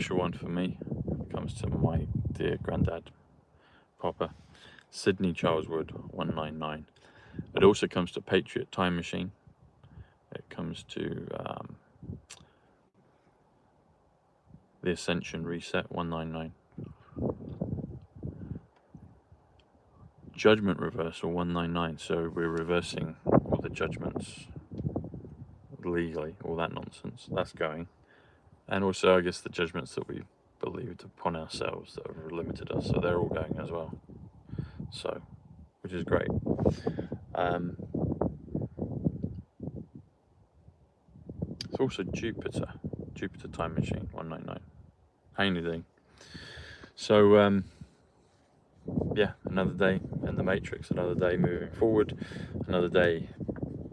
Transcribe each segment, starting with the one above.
special one for me. It comes to my dear granddad, Papa, Sidney Charleswood 199. It also comes to Patriot Time Machine. It comes to the Ascension Reset 199. Judgment Reversal 199. So we're reversing all the judgments legally, all that nonsense. That's going. And also, I guess, the judgments that we believed upon ourselves that have limited us. So they're all going as well. So, which is great. It's also Jupiter Time Machine 199. Handy thing. So, yeah, another day in the Matrix, another day moving forward, another day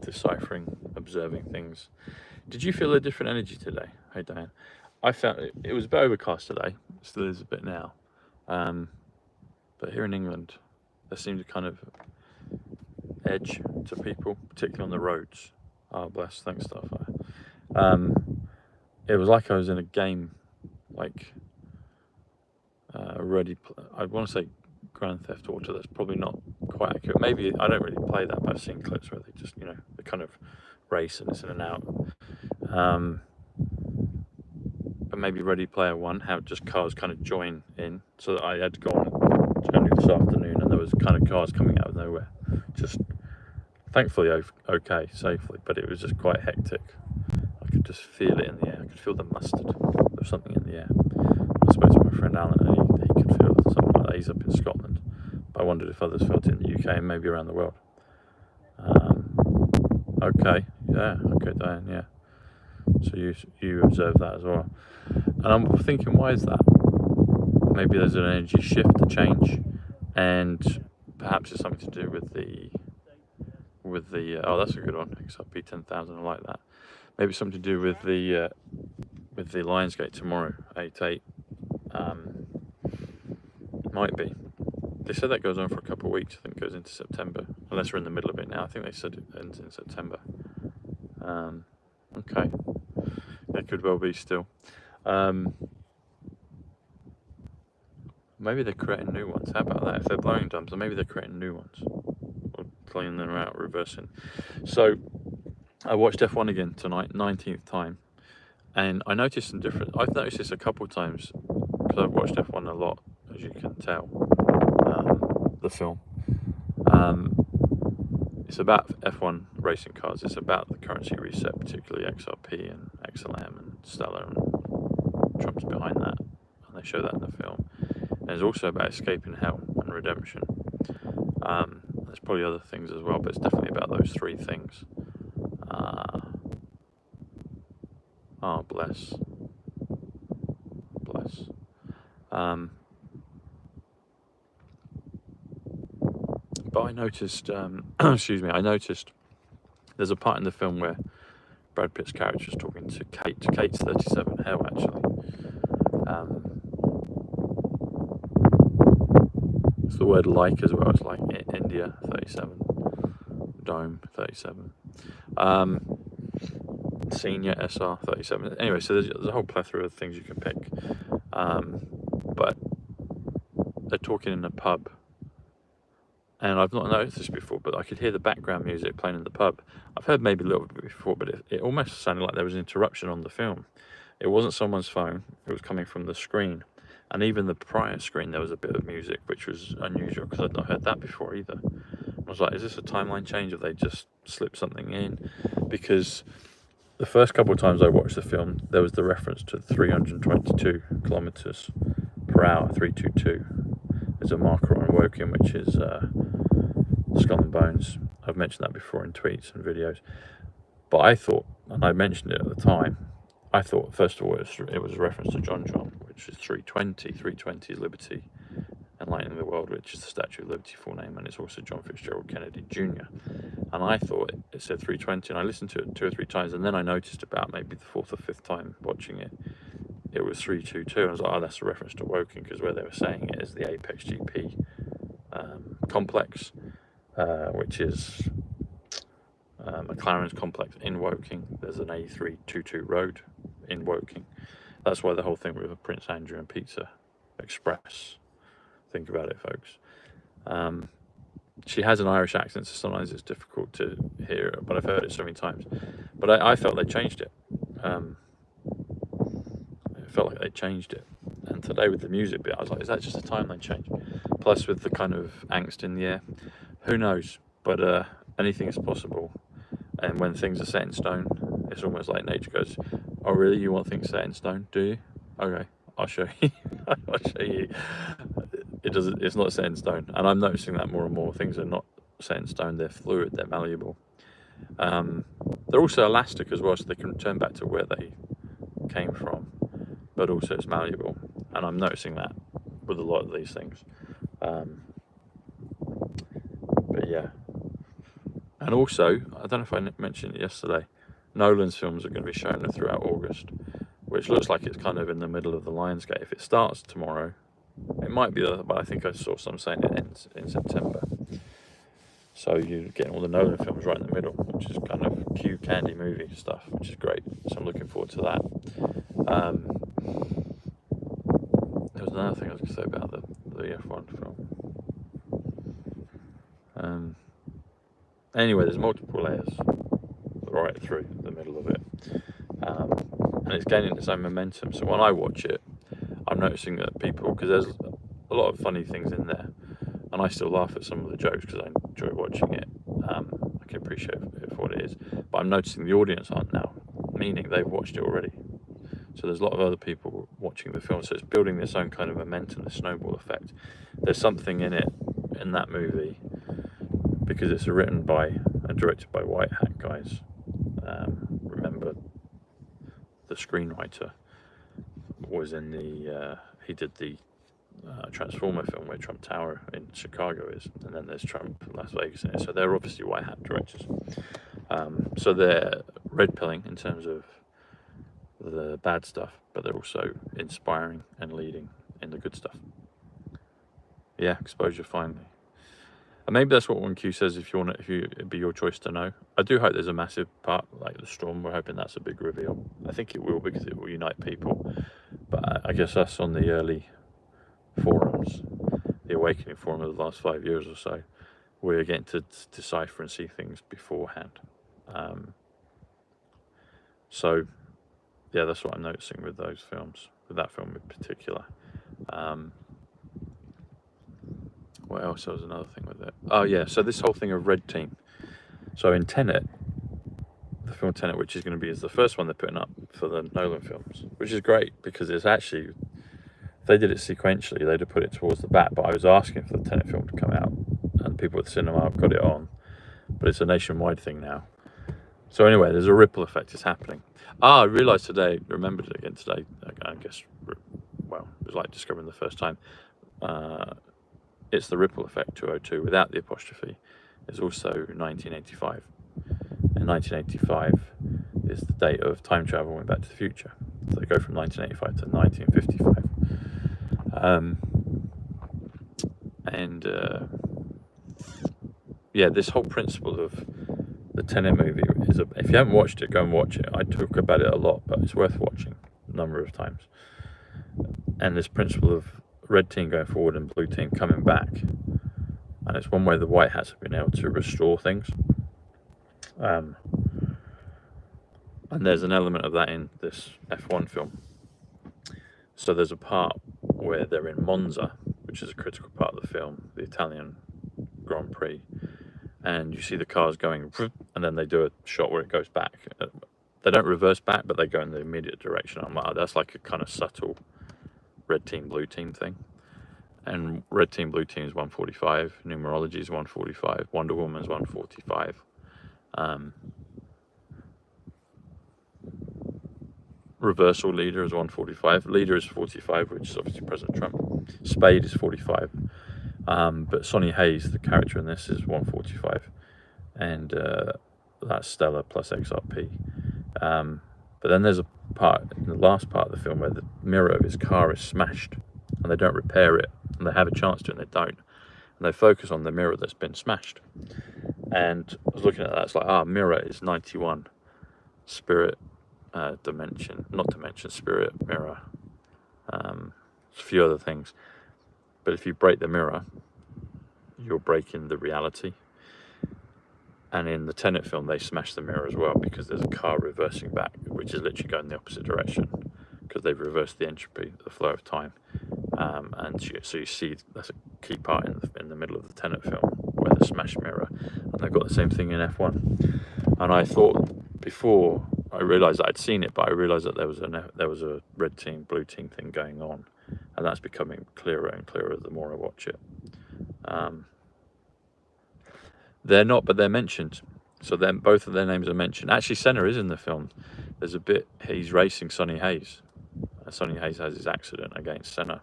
deciphering, observing things. Did you feel a different energy today? Hey, Diane. I felt it was a bit overcast today. It still is a bit now. But here in England, there seemed a kind of edge to people, particularly on the roads. Oh, bless. Thanks, Starfire. It was like I was in a game, like I want to say Grand Theft Auto. That's probably not quite accurate. Maybe I don't really play that, but I've seen clips where they just, they kind of race and it's in and out. But maybe Ready Player One, how just cars kind of join in. So that I had to go on journey this afternoon, and there was kind of cars coming out of nowhere. Just thankfully okay, safely, but it was just quite hectic. I could just feel it in the air. I could feel the mustard of something in the air. I spoke to my friend Alan, and he could feel something like that. He's up in Scotland, but I wondered if others felt it in the UK and maybe around the world. Okay, Diane, yeah. So you observe that as well, and I'm thinking, why is that? Maybe there's an energy shift, a change, and perhaps it's something to do with the oh, that's a good one, XRP 10,000. I like that. Maybe it's something to do with the Lionsgate tomorrow, 8/8. Might be. They said that goes on for a couple of weeks. I think it goes into September, unless we're in the middle of it now. I think they said it ends in September. Okay, it could well be still. Maybe they're creating new ones. How about that? If they're blowing dumps, then maybe they're creating new ones, or cleaning them out, reversing. So I watched F1 again tonight, 19th time, and I noticed some different. I've noticed this a couple of times because I've watched F1 a lot, as you can tell. The film. It's about F1 racing cars. It's about the currency reset, particularly XRP and XLM and Stellar, and Trump's behind that, and they show that in the film. And it's also about escaping hell and redemption. There's probably other things as well, but it's definitely about those three things. Oh, bless. But I noticed, excuse me, I noticed there's a part in the film where Brad Pitt's character is talking to Kate. Kate's 37 hell, actually. It's the word like as well. It's like India 37, Dome 37, Senior SR 37. Anyway, so there's a whole plethora of things you can pick. But they're talking in a pub. And I've not noticed this before, but I could hear the background music playing in the pub. I've heard maybe a little bit before, but it almost sounded like there was an interruption on the film. It wasn't someone's phone, it was coming from the screen. And even the prior screen, there was a bit of music, which was unusual because I'd not heard that before either. I was like, is this a timeline change? Have they just slipped something in? Because the first couple of times I watched the film, there was the reference to 322 kilometers per hour, 322. There's a marker on Woking, which is Skull and Bones. I've mentioned that before in tweets and videos. But I thought, and I mentioned it at the time, I thought, first of all, it was a reference to John, which is 320. 320 is Liberty, Enlightening the World, which is the Statue of Liberty, full name, and it's also John Fitzgerald Kennedy Jr. And I thought it said 320, and I listened to it 2 or 3 times, and then I noticed about maybe the 4th or 5th time watching it, it was 322, and I was like, oh, that's a reference to Woking, because where they were saying it is the Apex GP complex, which is McLaren's complex in Woking. There's an A322 road in Woking, That's why the whole thing with Prince Andrew and Pizza Express. Think about it, folks. She has an Irish accent, so sometimes it's difficult to hear, but I've heard it so many times. But I felt they changed it. It felt like they changed it. And today with the music bit, I was like, is that just a timeline change? Plus with the kind of angst in the air, who knows? But anything is possible. And when things are set in stone, it's almost like nature goes, oh really, you want things set in stone, do you? Okay, I'll show you. I'll show you. It's not set in stone. And I'm noticing that more and more. Things are not set in stone, they're fluid, they're malleable. They're also elastic as well, so they can return back to where they came from, but also it's malleable. And I'm noticing that with a lot of these things. But yeah. And also, I don't know if I mentioned it yesterday, Nolan's films are going to be shown throughout August, which looks like it's kind of in the middle of the Lionsgate. If it starts tomorrow, it might be, but I think I saw some saying it ends in September. So you're getting all the Nolan films right in the middle, which is kind of Q candy movie stuff, which is great. So I'm looking forward to that. There was another thing I was going to say about the F1 film. Anyway, there's multiple layers right through the middle of it, and it's gaining its own momentum. So when I watch it, I'm noticing that people, because there's a lot of funny things in there, and I still laugh at some of the jokes because I enjoy watching it. I can appreciate it for what it is, but I'm noticing the audience aren't now, meaning they've watched it already. So there's a lot of other people watching the film, so it's building this own kind of momentum, this snowball effect. There's something in it, in that movie, because it's written by and directed by white hat guys. Remember, the screenwriter was in the, he did the Transformer film where Trump Tower in Chicago is, and then there's Trump Las Vegas in it. So they're obviously white hat directors. So they're red pilling in terms of the bad stuff, but they're also inspiring and leading in the good stuff. Yeah, exposure finally. And maybe that's what 1Q says, if it'd be your choice to know. I do hope there's a massive part, like the Storm. We're hoping that's a big reveal. I think it will, because it will unite people. But I guess us on the early forums, the Awakening forum of the last 5 years or so, we're getting to decipher and see things beforehand. So, yeah, that's what I'm noticing with those films, with that film in particular. What else? There was another thing with it. Oh yeah, so this whole thing of red team. So in Tenet, the film Tenet, which is going to be the first one they're putting up for the Nolan films, which is great because it's actually, if they did it sequentially, they'd have put it towards the back. But I was asking for the Tenet film to come out, and people at the cinema have got it on, but it's a nationwide thing now. So anyway, there's a ripple effect is happening. I realised today, remembered it again today, I guess, well, it was like discovering the first time. It's the ripple effect 202 without the apostrophe is also 1985. And 1985 is the date of time travel and Back to the Future. So they go from 1985 to 1955. Yeah, this whole principle of the Tenet movie is, if you haven't watched it, go and watch it. I talk about it a lot, but it's worth watching a number of times. And this principle of red team going forward and blue team coming back, and it's one way the white hats have been able to restore things, and there's an element of that in this F1 film. So there's a part where they're in Monza, which is a critical part of the film, the Italian Grand Prix, and you see the cars going, and then they do a shot where it goes back. They don't reverse back, but they go in the immediate direction. I'm like, oh, that's like a kind of subtle red team, blue team thing. And red team, blue team is 145, numerology is 145, Wonder Woman's 145. Reversal leader is 145, leader is 45, which is obviously President Trump. Spade is 45, but Sonny Hayes, the character in this, is 145, and that's Stella plus XRP. But then there's a part in the last part of the film where the mirror of his car is smashed and they don't repair it, and they have a chance to and they don't, and they focus on the mirror that's been smashed. And I was looking at that, it's like, mirror is 91, spirit dimension, not dimension, spirit, mirror, a few other things. But if you break the mirror, you're breaking the reality. And in the Tenet film, they smash the mirror as well, because there's a car reversing back, which is literally going the opposite direction, because they've reversed the entropy, the flow of time. So you see that's a key part in the middle of the Tenet film, where they smash mirror, and they've got the same thing in F1. And I thought, before I realised that I'd seen it, but I realised that there was a red team, blue team thing going on, and that's becoming clearer and clearer the more I watch it. They're not, but they're mentioned. So then both of their names are mentioned. Actually, Senna is in the film. There's a bit, he's racing Sonny Hayes. Sonny Hayes has his accident against Senna.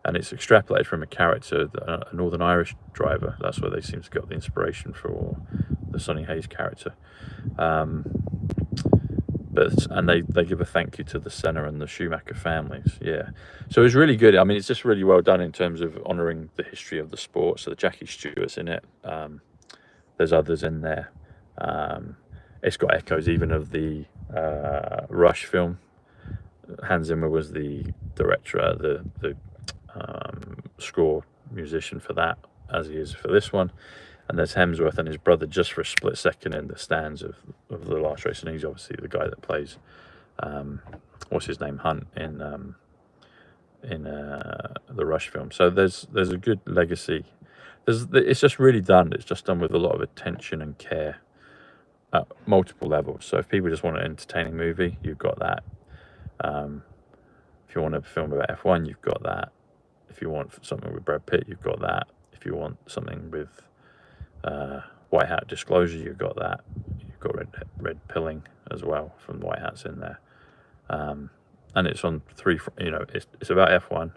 And it's extrapolated from a character, a Northern Irish driver. That's where they seem to get the inspiration for the Sonny Hayes character. And they give a thank you to the Senna and the Schumacher families. Yeah. So it was really good. I mean, it's just really well done in terms of honouring the history of the sport. So the Jackie Stewart's in it. There's others in there. It's got echoes even of the Rush film. Hans Zimmer was the director, the score musician for that, as he is for this one. And there's Hemsworth and his brother just for a split second in the stands of the last race, and he's obviously the guy that plays what's his name, Hunt, in the Rush film. So there's a good legacy. It's just really done. It's just done with a lot of attention and care at multiple levels. So if people just want an entertaining movie, you've got that. If you want a film about F1, you've got that. If you want something with Brad Pitt, you've got that. If you want something with White Hat Disclosure, you've got that. You've got red pilling as well from White Hat's in there. And it's on three, it's about F1.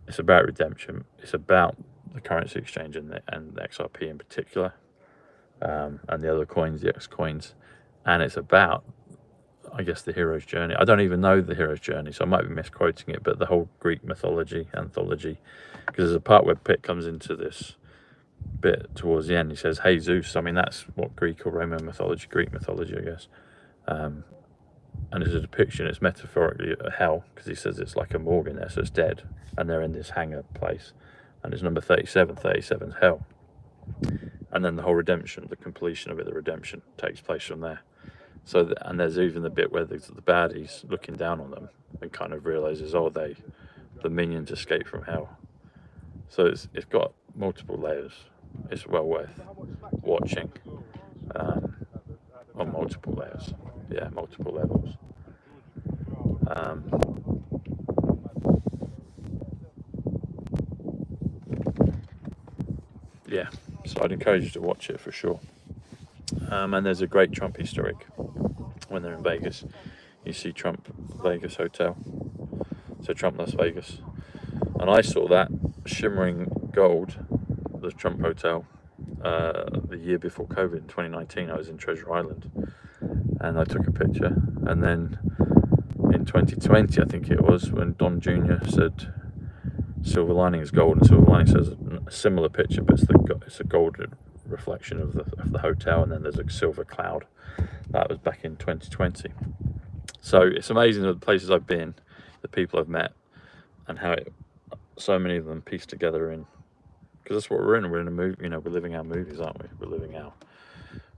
It's about redemption. It's about the currency exchange and the XRP in particular, and the other coins, the X coins. And it's about, I guess, the hero's journey. I don't even know the hero's journey, so I might be misquoting it, but the whole Greek mythology, anthology, because there's a part where Pitt comes into this bit towards the end. He says, "Hey Zeus." I mean, that's what Greek or Roman mythology, Greek mythology, I guess. And it's a depiction, it's metaphorically a hell, because he says it's like a morgue in there, so it's dead, and they're in this hangar place, and it's number 37. 37's hell. And then the whole redemption, the completion of it, the redemption takes place from there. So, and there's even the bit where the baddies looking down on them and kind of realizes, oh, the minions escape from hell. So it's got multiple layers. It's well worth watching on multiple layers. Yeah, multiple levels. Yeah, so I'd encourage you to watch it for sure. And there's a great Trump Easter egg when they're in Vegas. You see Trump Vegas Hotel, so Trump Las Vegas, and I saw that shimmering gold, the Trump Hotel, the year before COVID in 2019. I was in Treasure Island, and I took a picture. And then in 2020, I think it was, when Don Jr. said silver lining is gold, and silver lining says a similar picture, but it's a golden reflection of the hotel, and then there's a silver cloud. That was back in 2020. So it's amazing the places I've been, the people I've met, and how so many of them piece together in, because that's what we're in. We're in a movie, we're living our movies, aren't we?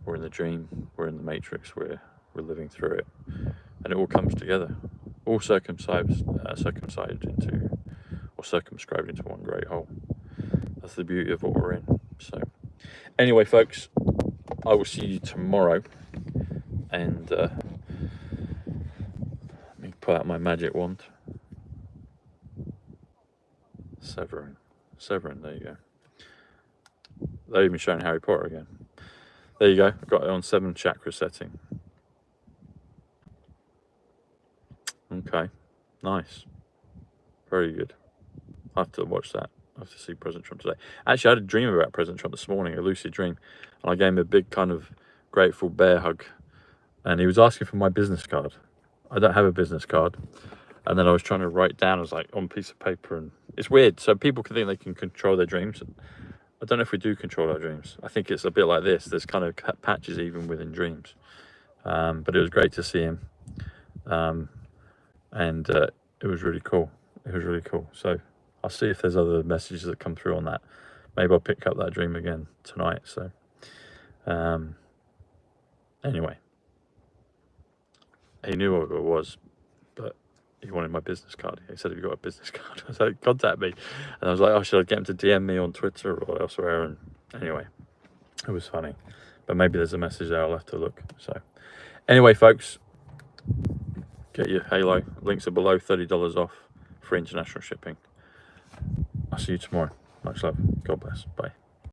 We're in the dream, we're in the matrix, we're living through it, and it all comes together, all circumscribed into one great whole. That's the beauty of what we're in. So anyway, folks, I will see you tomorrow, and let me pull out my magic wand. Severing, there you go. They're even showing Harry Potter again. There you go, I've got it on 7 chakra setting. Okay, nice, very good. I have to watch that. I have to see President Trump today. Actually, I had a dream about President Trump this morning, a lucid dream, and I gave him a big kind of grateful bear hug, and he was asking for my business card. I don't have a business card, and then I was trying to write down, I was like, on a piece of paper, and it's weird. So people can think they can control their dreams. I don't know if we do control our dreams. I think it's a bit like this. There's kind of patches even within dreams. But it was great to see him, and it was really cool. It was really cool. So I'll see if there's other messages that come through on that. Maybe I'll pick up that dream again tonight. So anyway, he knew what it was, but he wanted my business card. He said, "Have you got a business card?" I said, "Contact me." And I was like, "Oh, should I get him to DM me on Twitter or elsewhere?" And anyway, it was funny. But maybe there's a message there. I'll have to look. So anyway, folks, get your Halo. Links are below. $30 off for international shipping. I'll see you tomorrow. Much love. God bless. Bye.